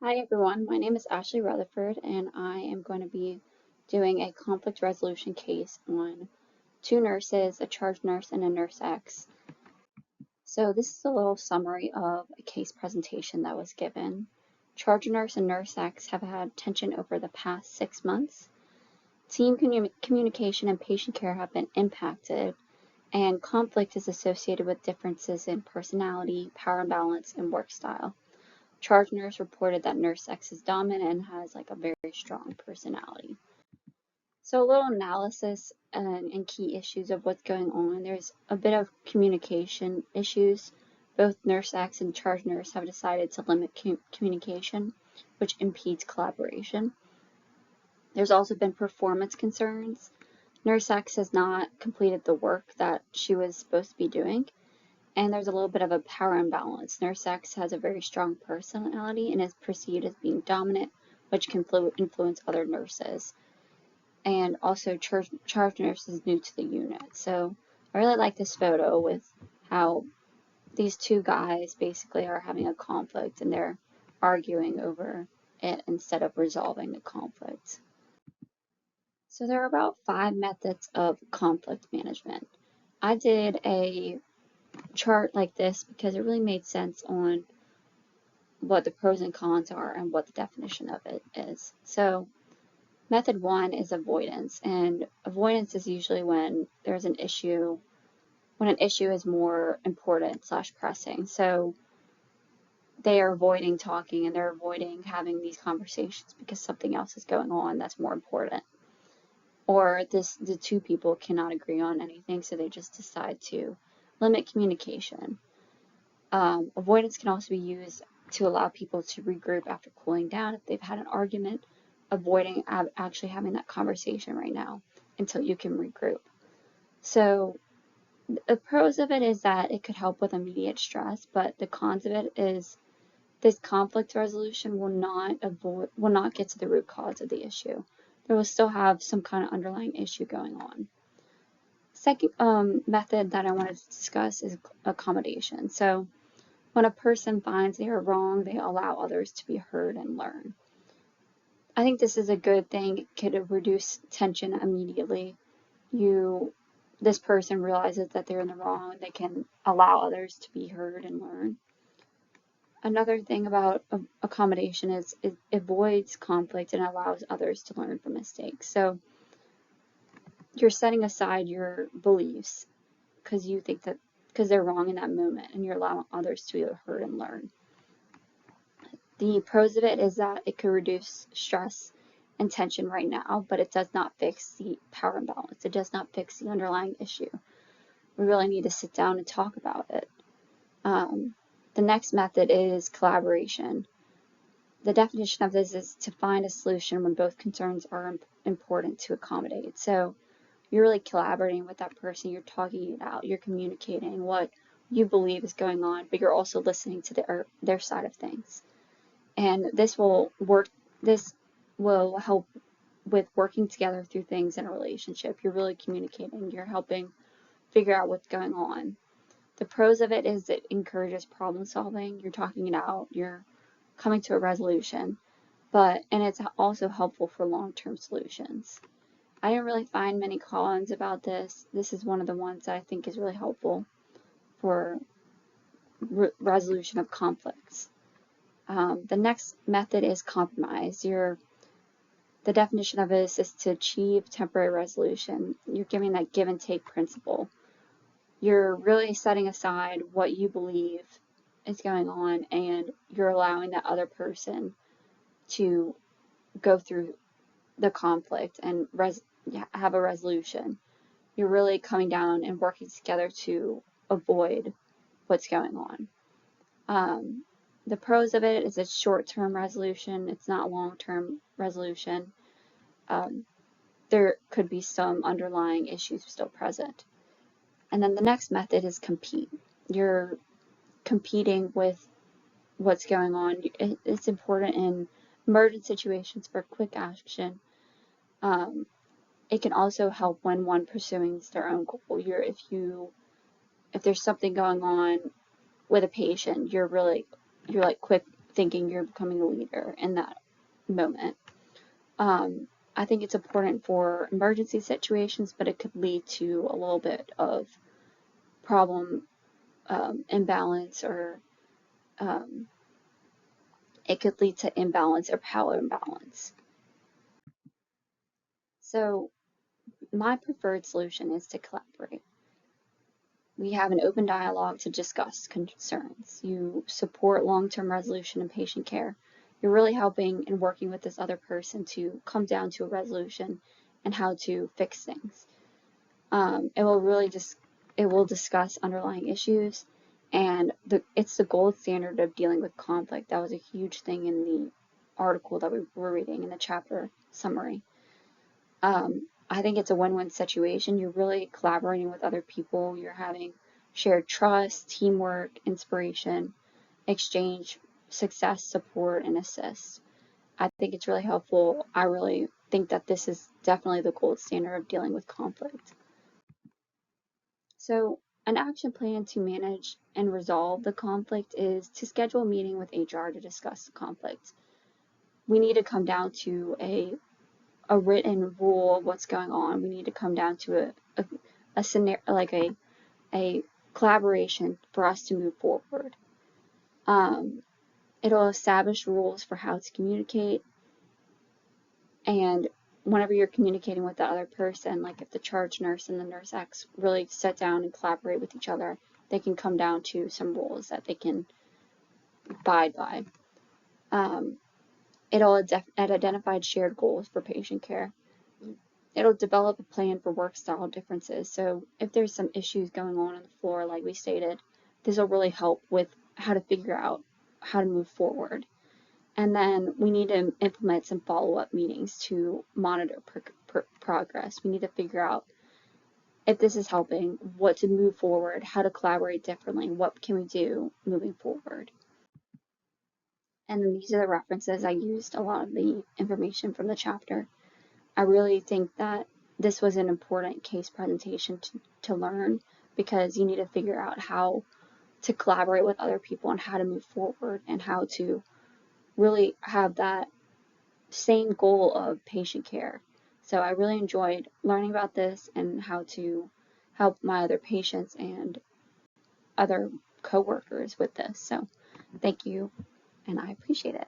Hi everyone, my name is Ashley Rutherford and I am going to be doing a conflict resolution case on two nurses, a charge nurse and a nurse X. So this is a little summary of a case presentation that was given. Charge nurse and nurse X have had tension over the past 6 months. Team communication and patient care have been impacted, and conflict is associated with differences in personality, power imbalance, and work style. Charge nurse reported that nurse X is dominant and has like a very strong personality. So a little analysis and key issues of what's going on. There's a bit of communication issues. Both nurse X and charge nurse have decided to limit communication, which impedes collaboration. There's also been performance concerns. Nurse X has not completed the work that she was supposed to be doing, and there's a little bit of a power imbalance. Nurse X has a very strong personality and is perceived as being dominant, which can influence other nurses. And also, charge nurse is new to the unit. So I really like this photo with how these two guys basically are having a conflict and they're arguing over it instead of resolving the conflict. So there are about 5 methods of conflict management. I did a chart like this because it really made sense on what the pros and cons are and what the definition of it is. So method 1 is avoidance, and avoidance is usually when there's an issue, when an issue is more important slash pressing. So they are avoiding talking and they're avoiding having these conversations because something else is going on that's more important. Or the two people cannot agree on anything, so they just decide to limit communication. Avoidance can also be used to allow people to regroup after cooling down if they've had an argument, avoiding actually having that conversation right now until you can regroup. So the pros of it is that it could help with immediate stress, but the cons of it is this conflict resolution will not get to the root cause of the issue. There will still have some kind of underlying issue going on. Second method that I want to discuss is accommodation. So when a person finds they are wrong, they allow others to be heard and learn. I think this is a good thing. It could reduce tension immediately. This person realizes that they're in the wrong, they can allow others to be heard and learn. Another thing about accommodation is it avoids conflict and allows others to learn from mistakes. So you're setting aside your beliefs because you think that because they're wrong in that moment, and you're allowing others to be heard and learn. The pros of it is that it could reduce stress and tension right now, but it does not fix the power imbalance. It does not fix the underlying issue. We really need to sit down and talk about it. The next method is collaboration. The definition of this is to find a solution when both concerns are important to accommodate. So you're really collaborating with that person, you're talking it out, you're communicating what you believe is going on, but you're also listening to their side of things. And this will help with working together through things in a relationship. You're really communicating, you're helping figure out what's going on. The pros of it is it encourages problem solving, you're talking it out, you're coming to a resolution, and it's also helpful for long-term solutions. I didn't really find many cons about this. This is one of the ones that I think is really helpful for resolution of conflicts. The next method is compromise. The definition of this is to achieve temporary resolution. You're giving that give and take principle. You're really setting aside what you believe is going on, and you're allowing that other person to go through the conflict and have a resolution. You're really coming down and working together to avoid what's going on. The pros of it is it's short-term resolution. It's not long-term resolution. There could be some underlying issues still present. And then the next method is compete. You're competing with what's going on. It's important in emergent situations for quick action. It can also help when one pursuing their own goal. If there's something going on with a patient, you're like quick thinking you're becoming a leader in that moment. I think it's important for emergency situations, but it could lead to a little bit of problem imbalance, or it could lead to imbalance or power imbalance. So my preferred solution is to collaborate. We have an open dialogue to discuss concerns. You support long-term resolution in patient care. You're really helping and working with this other person to come down to a resolution and how to fix things. It will discuss underlying issues, and it's the gold standard of dealing with conflict. That was a huge thing in the article that we were reading in the chapter summary. I think it's a win-win situation. You're really collaborating with other people. You're having shared trust, teamwork, inspiration, exchange, success, support, and assist. I think it's really helpful. I really think that this is definitely the gold standard of dealing with conflict. So, an action plan to manage and resolve the conflict is to schedule a meeting with HR to discuss the conflict. We need to come down to a written rule of what's going on. We need to come down to a scenario, like a collaboration for us to move forward. It'll establish rules for how to communicate, and whenever you're communicating with the other person, like if the charge nurse and the nurse X really sit down and collaborate with each other, they can come down to some rules that they can abide by. It'll identify shared goals for patient care. It'll develop a plan for work style differences. So if there's some issues going on the floor, like we stated, this will really help with how to figure out how to move forward. And then we need to implement some follow-up meetings to monitor progress. We need to figure out if this is helping, what to move forward, how to collaborate differently, what can we do moving forward. And then these are the references. I used a lot of the information from the chapter. I really think that this was an important case presentation to learn, because you need to figure out how to collaborate with other people and how to move forward and how to really have that same goal of patient care. So I really enjoyed learning about this and how to help my other patients and other coworkers with this. So thank you, and I appreciate it.